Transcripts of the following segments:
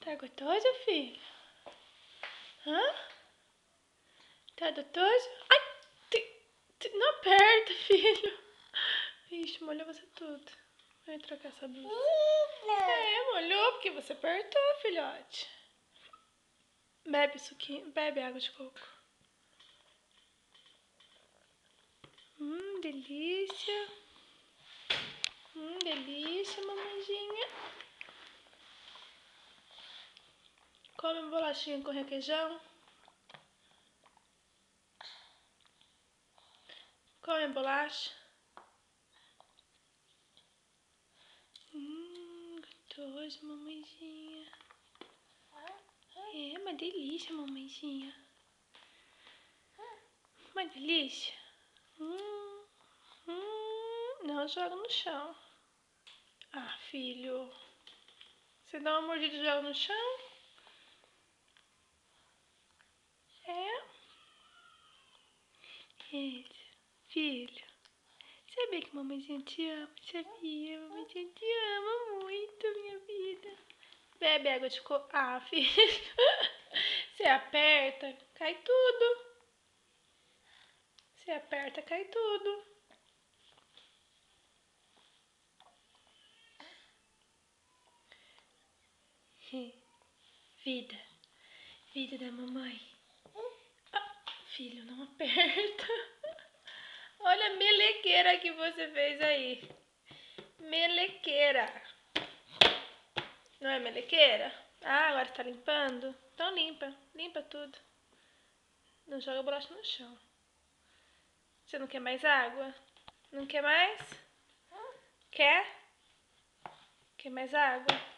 Tá gostoso, filho? Hã? Tá gostoso? Ai! Não aperta, filho. Ixi, molhou você tudo. Vou trocar essa blusa. Molhou porque você apertou, filhote. Bebe suquinho, bebe água de coco. Delícia. Delícia, mamãezinha. Come uma bolachinha com requeijão. Come a bolacha. Gostoso, mamãezinha. É uma delícia, mamãezinha. Uma delícia. Não joga no chão. Ah, filho. Você dá uma mordida e joga no chão? É? Filho. Sabia que mamãezinha te ama? Sabia? Mamãezinha te ama muito, minha vida. Bebe água de coco. Ah, filho. Você aperta, cai tudo. Você aperta, cai tudo. Vida. Vida da mamãe. Ah, filho, não aperta. Olha a melequeira que você fez aí. Melequeira. Não é melequeira? Ah, agora você tá limpando? Então limpa. Limpa tudo. Não joga a bolacha no chão. Você não quer mais água? Não quer mais? Quer? Quer mais água?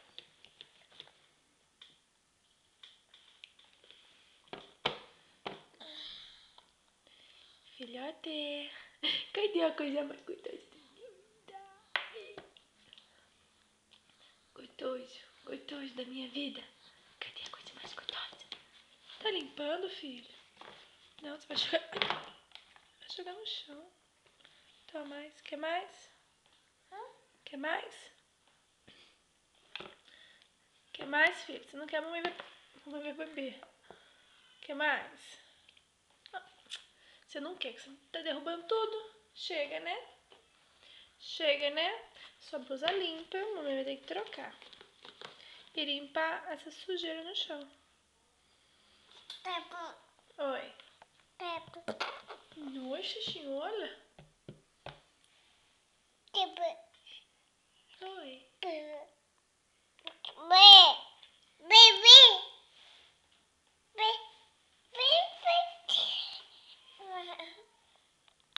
Filhote. Cadê a coisa mais gostosa da minha vida? Gostoso da minha vida. Cadê a coisa mais gostosa? Tá limpando, filho? Não, você vai jogar no chão. Toma mais. Quer mais? Quer mais? Quer mais, filho? Você não quer a mamãe vai beber. Quer mais? Você não quer, que você tá derrubando tudo. Chega, né? Chega, né? Sua blusa limpa, a mamãe vai ter que trocar. E limpar essa sujeira no chão. Oi. Nossa senhora. Oi.